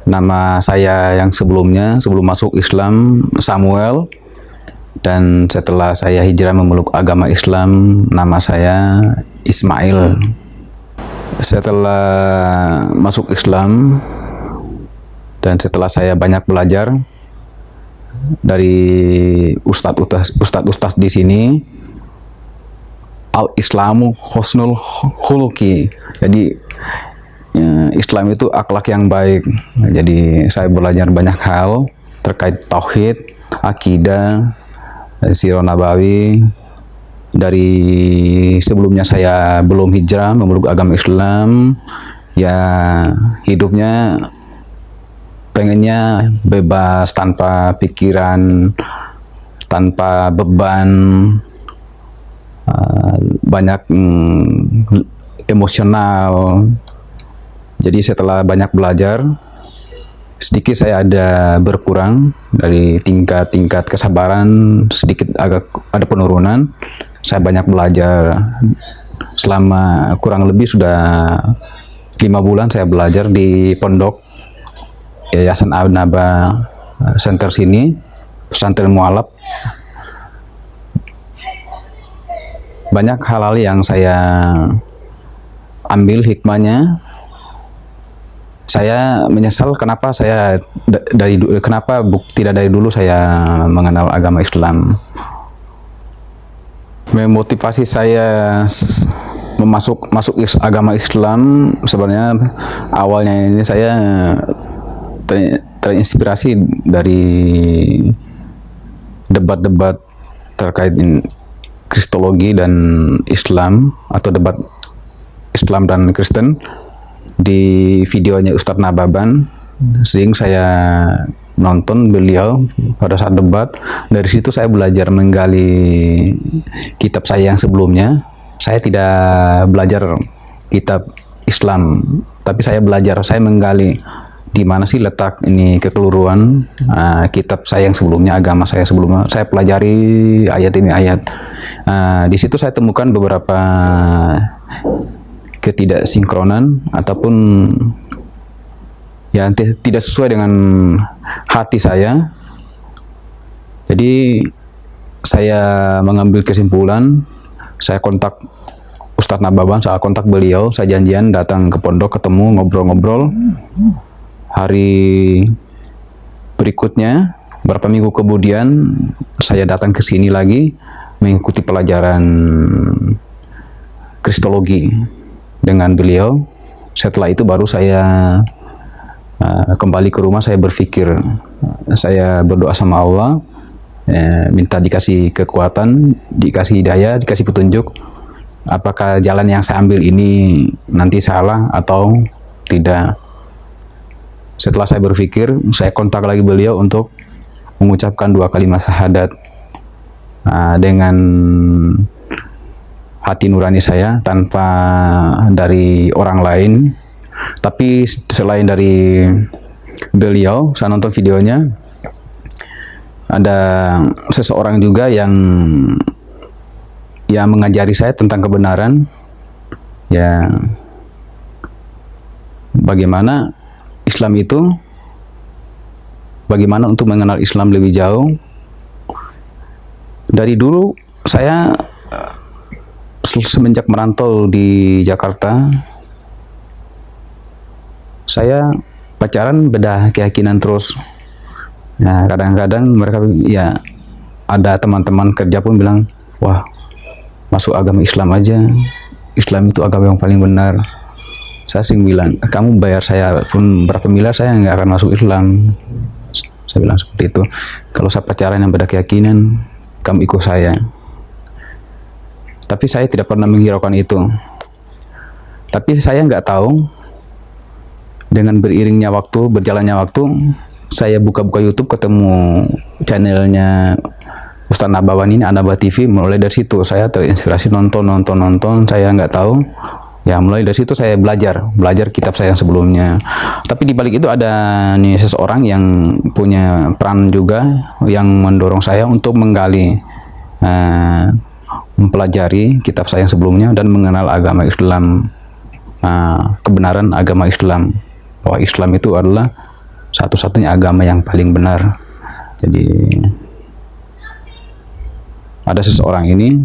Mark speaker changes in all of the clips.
Speaker 1: Nama saya yang sebelumnya, sebelum masuk Islam, Samuel. Dan setelah saya hijrah memeluk agama Islam, nama saya Ismail. Setelah masuk Islam, dan setelah saya banyak belajar dari ustadz di sini, al-Islamu husnul khulqi. Jadi Islam itu akhlak yang baik. Jadi saya belajar banyak hal terkait tauhid, akidah, sirah nabawi. Dari sebelumnya saya belum hijrah memeluk agama Islam, ya hidupnya pengennya bebas, tanpa pikiran, tanpa beban, banyak emosional. Jadi setelah banyak belajar, sedikit saya ada berkurang dari tingkat kesabaran, sedikit agak ada penurunan. Saya banyak belajar selama kurang lebih sudah 5 bulan saya belajar di pondok Yayasan An-Naba Center sini, pesantren mualaf. Banyak hal-hal yang saya ambil hikmahnya. Saya menyesal kenapa tidak dari dulu saya mengenal agama Islam. Memotivasi saya masuk agama Islam sebenarnya awalnya ini saya terinspirasi dari debat-debat terkait Kristologi dan Islam, atau debat Islam dan Kristen di videonya Ustadz Nababan. Sering saya nonton beliau pada saat debat. Dari situ saya belajar menggali kitab saya yang sebelumnya. Saya tidak belajar kitab Islam, tapi saya menggali di mana sih letak ini kekeliruan kitab saya yang sebelumnya, agama saya sebelumnya. Saya pelajari ayat demi ayat. Di situ saya temukan beberapa ketidaksinkronan ataupun yang tidak sesuai dengan hati saya. Jadi saya mengambil kesimpulan, saya kontak Ustadz Nababan, saya kontak beliau, saya janjian datang ke pondok, ketemu, ngobrol-ngobrol. Hari berikutnya, beberapa minggu kemudian, saya datang ke sini lagi mengikuti pelajaran Kristologi dengan beliau. Setelah itu baru saya kembali ke rumah. Saya berpikir, saya berdoa sama Allah, minta dikasih kekuatan, dikasih hidayah, dikasih petunjuk. Apakah jalan yang saya ambil ini nanti salah atau tidak. Setelah saya berpikir, saya kontak lagi beliau untuk mengucapkan 2 kalimat syahadat dengan hati nurani saya, tanpa dari orang lain. Tapi selain dari beliau, saya nonton videonya, ada seseorang juga yang mengajari saya tentang kebenaran, ya bagaimana Islam itu, bagaimana untuk mengenal Islam lebih jauh. Dari dulu saya semenjak merantau di Jakarta, saya pacaran beda keyakinan terus. Nah, kadang-kadang mereka, ya ada teman-teman kerja pun bilang, wah, masuk agama Islam aja, Islam itu agama yang paling benar. Saya sering bilang, kamu bayar saya pun berapa miliar, saya nggak akan masuk Islam. Saya bilang seperti itu. Kalau saya pacaran yang beda keyakinan, kamu ikut saya. Tapi saya tidak pernah menghiraukan itu. Tapi saya nggak tahu, dengan beriringnya waktu, berjalannya waktu, saya buka-buka YouTube, ketemu channelnya Ustadz Nababan ini, An-Naba TV. Mulai dari situ saya terinspirasi, nonton. Saya nggak tahu. Ya, mulai dari situ saya belajar kitab saya yang sebelumnya. Tapi di balik itu ada nih seseorang yang punya peran juga, yang mendorong saya untuk menggali, mempelajari kitab saya yang sebelumnya dan mengenal agama Islam, kebenaran agama Islam, bahwa Islam itu adalah satu-satunya agama yang paling benar. Jadi ada seseorang ini,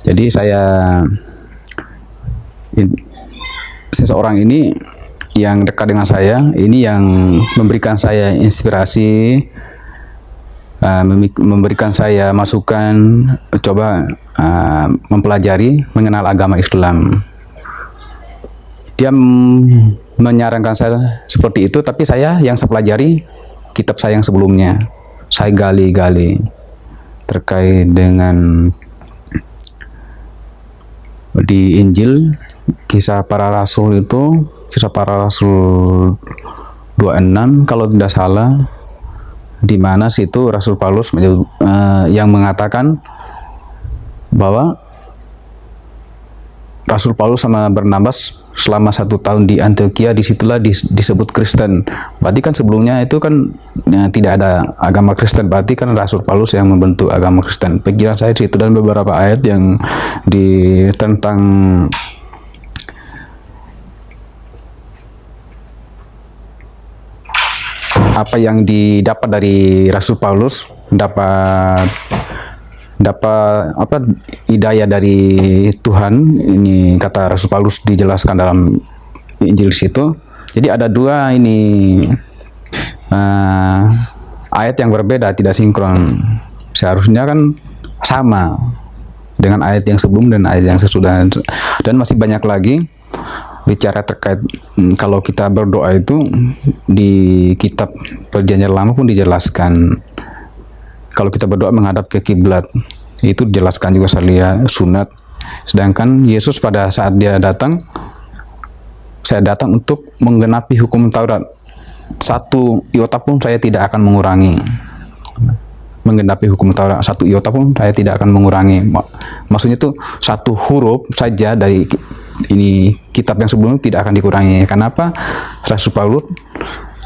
Speaker 1: jadi seseorang ini yang dekat dengan saya, ini yang memberikan saya inspirasi, memberikan saya masukan, coba mempelajari, mengenal agama Islam. Dia menyarankan saya seperti itu, tapi saya yang saya pelajari kitab saya yang sebelumnya. Saya gali-gali terkait dengan di Injil, kisah para rasul itu, kisah para rasul 26 kalau tidak salah, di mana situ Rasul Paulus yang mengatakan bahwa Rasul Paulus sama Barnabas selama 1 tahun di Antioquia, disitulah disebut Kristen. Berarti kan sebelumnya itu kan tidak ada agama Kristen, berarti kan Rasul Paulus yang membentuk agama Kristen. Pikiran saya di situ, dan beberapa ayat yang tentang apa yang didapat dari Rasul Paulus, dapat apa hidayah dari Tuhan. Ini kata Rasul Paulus dijelaskan dalam Injil situ. Jadi ada dua ini ayat yang berbeda, tidak sinkron. Seharusnya kan sama dengan ayat yang sebelum dan ayat yang sesudah, dan masih banyak lagi bicara terkait kalau kita berdoa itu. Di kitab Perjanjian Lama pun dijelaskan kalau kita berdoa menghadap ke kiblat, itu dijelaskan juga saya sunat. Sedangkan Yesus pada saat dia datang, saya datang untuk menggenapi hukum Taurat, 1 iota pun saya tidak akan mengurangi. Menggenapi hukum Taurat 1 iota pun saya tidak akan mengurangi. Maksudnya itu 1 huruf saja dari ini kitab yang sebelumnya tidak akan dikurangi. Kenapa? Rasul Paulus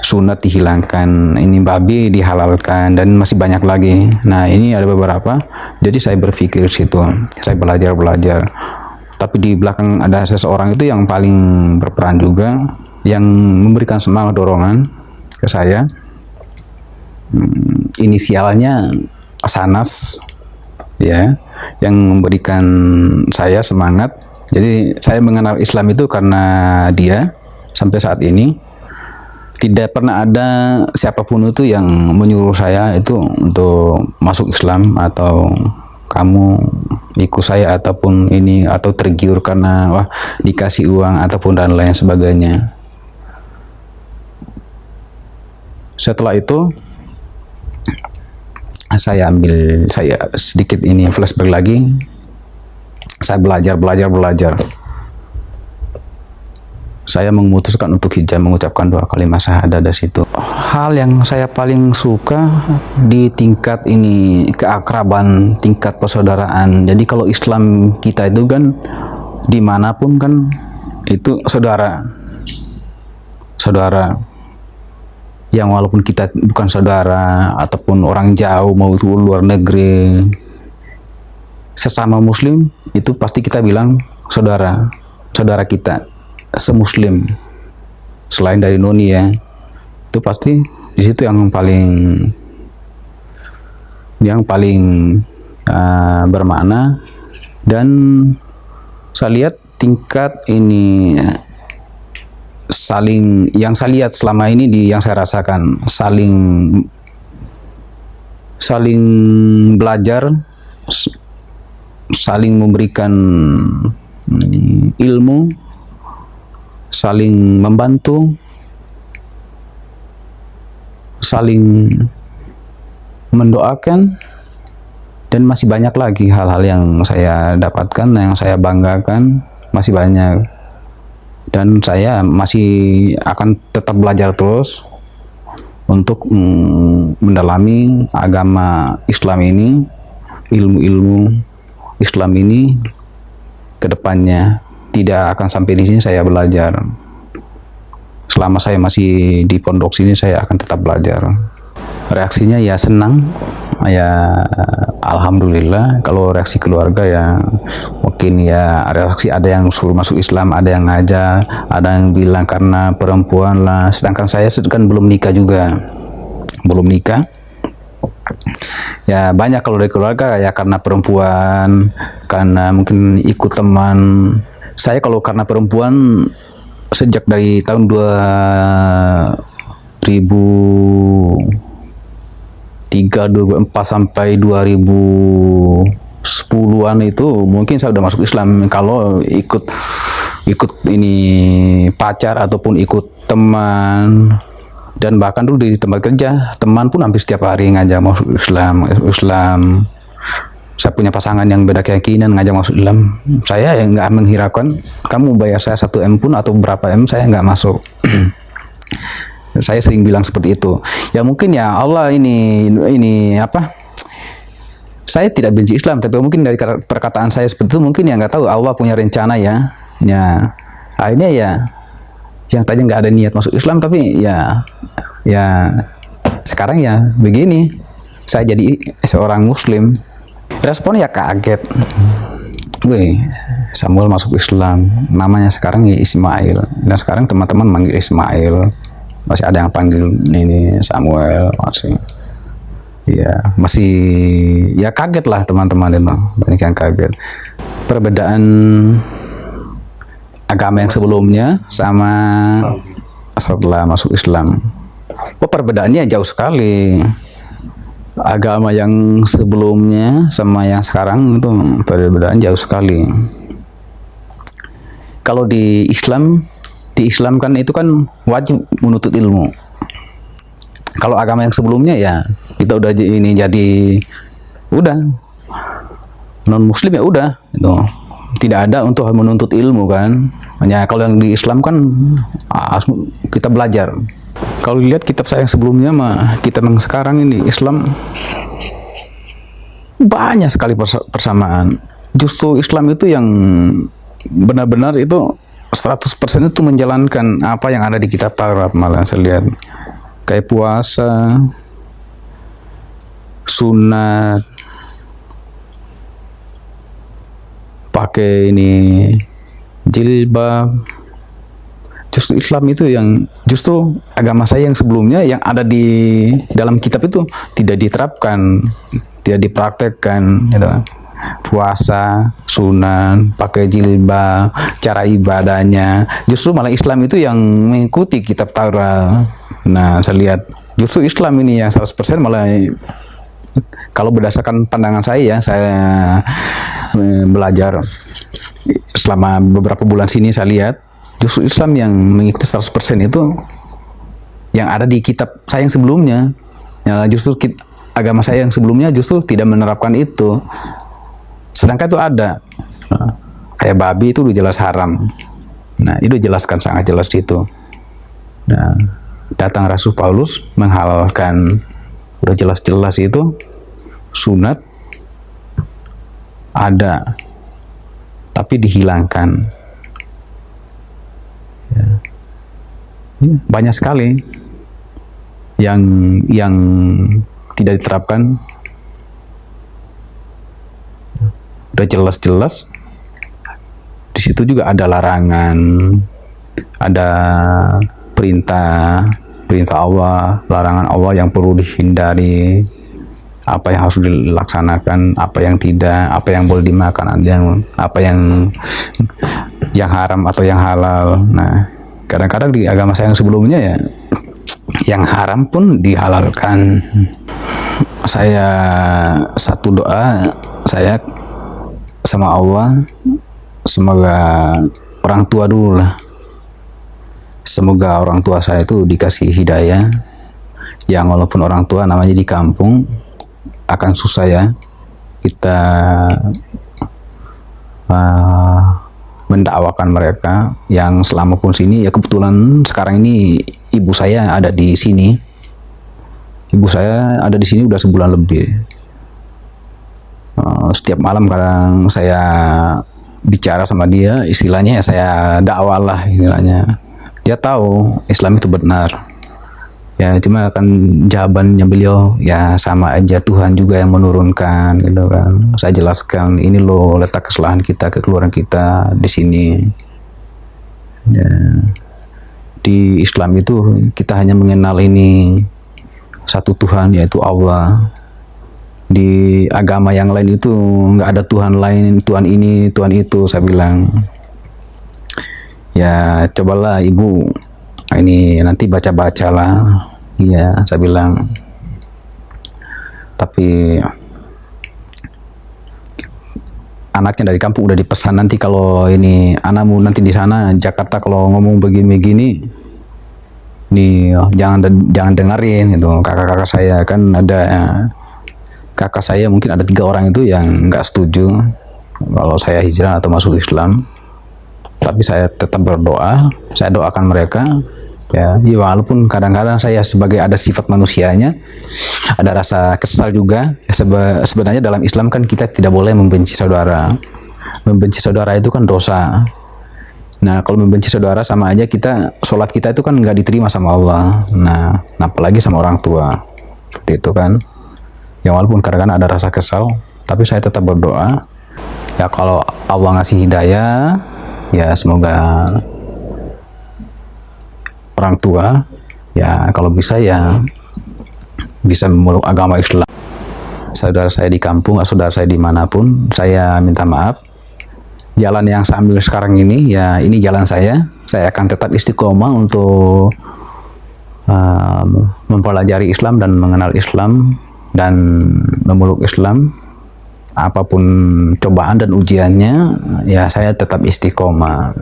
Speaker 1: sunat dihilangkan, ini babi dihalalkan, dan masih banyak lagi. Nah, ini ada beberapa. Jadi saya berpikir situ, saya belajar. Tapi di belakang ada seseorang itu yang paling berperan juga, yang memberikan semangat, dorongan ke saya. Inisialnya Sanas, ya, yang memberikan saya semangat. Jadi saya mengenal Islam itu karena dia. Sampai saat ini tidak pernah ada siapapun itu yang menyuruh saya itu untuk masuk Islam, atau kamu ikut saya, ataupun ini, atau tergiur karena wah dikasih uang ataupun dan lain sebagainya. Setelah itu saya sedikit ini flashback lagi. Saya belajar. Saya memutuskan untuk hijrah, mengucapkan 2 kalimat syahadat dari situ. Hal yang saya paling suka di tingkat ini keakraban, tingkat persaudaraan. Jadi kalau Islam kita itu kan dimanapun kan itu saudara, yang walaupun kita bukan saudara ataupun orang jauh mau itu luar negeri, sesama Muslim itu pasti kita bilang saudara kita semuslim. Selain dari noni ya, itu pasti di situ yang paling bermakna. Dan saya lihat tingkat ini yang saya lihat selama ini, yang saya rasakan, saling belajar, saling memberikan ilmu, saling membantu, saling mendoakan, dan masih banyak lagi hal-hal yang saya dapatkan, yang saya banggakan, masih banyak. Dan saya masih akan tetap belajar terus untuk mendalami agama Islam ini, ilmu-ilmu Islam ini ke depannya. Tidak akan sampai di sini saya belajar. Selama saya masih di pondok sini, saya akan tetap belajar. reaksinya ya senang, ya alhamdulillah. Kalau reaksi keluarga ya mungkin ya reaksi, ada yang suruh masuk Islam, ada yang ngajak, ada yang bilang karena perempuan lah. Sedangkan saya kan belum nikah juga, belum nikah. Ya banyak kalau dari keluarga ya karena perempuan, karena mungkin ikut teman. Saya kalau karena perempuan sejak dari tahun 2003, 2004 sampai 2010-an itu mungkin saya udah masuk Islam. Kalau ikut ini pacar ataupun ikut teman, dan bahkan dulu di tempat kerja teman pun hampir setiap hari ngajak masuk Islam. Saya punya pasangan yang beda keyakinan ngajak masuk Islam. Saya yang nggak menghiraukan, kamu bayar saya 1 M pun atau berapa M, saya nggak masuk. Saya sering bilang seperti itu. Ya mungkin ya Allah ini apa? Saya tidak benci Islam, tapi mungkin dari perkataan saya seperti itu, mungkin ya nggak tahu Allah punya rencana ya. Ya akhirnya ya yang tadi nggak ada niat masuk Islam, tapi ya sekarang ya begini, saya jadi seorang Muslim. Respon ya kaget. Wih, Samuel masuk Islam, namanya sekarang ya Ismail. Dan sekarang teman-teman manggil Ismail, masih ada yang panggil ini Samuel, masih ya kaget lah teman-teman itu, banyak yang kaget. Perbedaan agama yang sebelumnya sama setelah masuk Islam, perbedaannya jauh sekali. Agama yang sebelumnya sama yang sekarang itu perbedaan jauh sekali. Kalau di Islam, diislamkan itu kan wajib menuntut ilmu. Kalau agama yang sebelumnya ya kita udah jadi udah non Muslim ya udah itu, tidak ada untuk menuntut ilmu kan. Hanya kalau yang di Islam kan kita belajar. Kalau lihat kitab saya yang sebelumnya mah kitab yang sekarang ini Islam banyak sekali persamaan. Justru Islam itu yang benar-benar itu 100% itu menjalankan apa yang ada di kitab Taurat. Malah saya lihat kayak puasa, sunat, pakai ini jilbab. Justru Islam itu yang, justru agama saya yang sebelumnya yang ada di dalam kitab itu tidak diterapkan, tidak dipraktekkan gitu. Puasa, sunat, pakai jilbab, cara ibadahnya, justru malah Islam itu yang mengikuti kitab Taurat. Nah, saya lihat justru Islam ini yang 100% malah, kalau berdasarkan pandangan saya belajar selama beberapa bulan sini, saya lihat justru Islam yang mengikuti 100% itu yang ada di kitab saya yang sebelumnya. Ya, justru agama saya yang sebelumnya justru tidak menerapkan itu. Sedangkan itu ada. Kayak babi itu udah jelas haram. Nah, itu jelaskan sangat jelas itu. Nah, datang Rasul Paulus menghalalkan, udah jelas-jelas itu. Sunat ada, tapi dihilangkan. Banyak sekali yang tidak diterapkan. Udah jelas-jelas di situ juga ada larangan, ada perintah Allah, larangan Allah yang perlu dihindari, apa yang harus dilaksanakan, apa yang tidak, apa yang boleh dimakan, apa yang haram atau yang halal. Nah, kadang-kadang di agama saya yang sebelumnya ya yang haram pun dihalalkan. Saya satu doa saya sama Allah, semoga orang tua dulu lah, semoga orang tua saya itu dikasih hidayah, yang walaupun orang tua namanya di kampung akan susah ya kita mendakwakan mereka yang selama pun sini. Ya kebetulan sekarang ini ibu saya ada di sini. Ibu saya ada di sini udah sebulan lebih. Setiap malam kadang saya bicara sama dia, istilahnya ya saya dakwah lah istilahnya. Dia tahu Islam itu benar. Ya cuma kan jawabannya beliau ya sama aja, Tuhan juga yang menurunkan gitu kan. Saya jelaskan ini loh letak kesalahan kita, kekeluaran kita di sini. Ya, di Islam itu kita hanya mengenal ini satu Tuhan, yaitu Allah. Di agama yang lain itu nggak ada Tuhan lain, Tuhan ini, Tuhan itu. Saya bilang ya cobalah ibu ini nanti baca-baca lah. Iya, saya bilang. Tapi anaknya dari kampung udah dipesan, nanti kalau ini anakmu nanti di sana Jakarta kalau ngomong begini-begini nih, jangan dengerin itu. Kakak-kakak saya kan ada, kakak saya mungkin ada 3 orang itu yang nggak setuju kalau saya hijrah atau masuk Islam. Tapi saya tetap berdoa, saya doakan mereka. Ya, walaupun kadang-kadang saya sebagai ada sifat manusianya, ada rasa kesal juga. Ya, sebenarnya dalam Islam kan kita tidak boleh membenci saudara. Membenci saudara itu kan dosa. Nah, kalau membenci saudara sama aja kita, sholat kita itu kan nggak diterima sama Allah. Nah, apalagi sama orang tua. Seperti itu kan. Ya walaupun kadang-kadang ada rasa kesal, tapi saya tetap berdoa. Ya kalau Allah ngasih hidayah, ya semoga orang tua ya kalau bisa ya bisa memeluk agama Islam. Saudara saya di kampung, saudara saya dimanapun, saya minta maaf. Jalan yang saya ambil sekarang ini ya ini jalan saya akan tetap istiqomah untuk mempelajari Islam dan mengenal Islam dan memeluk Islam. Apapun cobaan dan ujiannya ya saya tetap istiqomah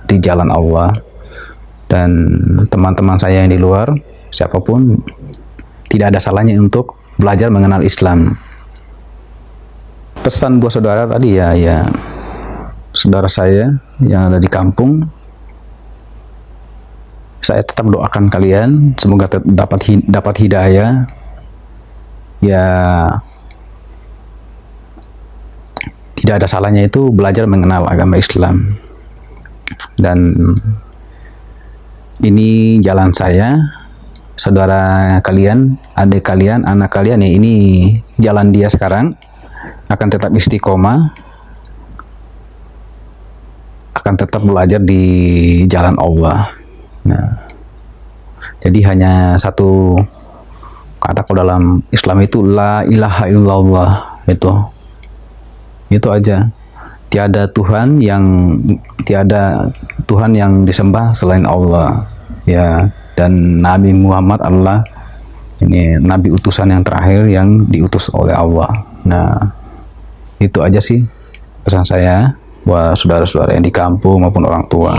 Speaker 1: di jalan Allah. Dan teman-teman saya yang di luar, siapapun, tidak ada salahnya untuk belajar mengenal Islam. Pesan buat saudara tadi ya saudara saya yang ada di kampung, saya tetap doakan kalian semoga dapat hidayah. Ya tidak ada salahnya itu belajar mengenal agama Islam. Dan ini jalan saya, saudara kalian, adik kalian, anak kalian ya ini jalan dia sekarang, akan tetap istiqomah, akan tetap belajar di jalan Allah. Nah, jadi hanya satu kata kalau dalam Islam itu la ilaha illallah, itu aja. Tiada Tuhan yang disembah selain Allah, ya. Dan Nabi Muhammad adalah ini nabi utusan yang terakhir yang diutus oleh Allah. Nah, itu aja sih pesan saya buat saudara-saudara yang di kampung maupun orang tua.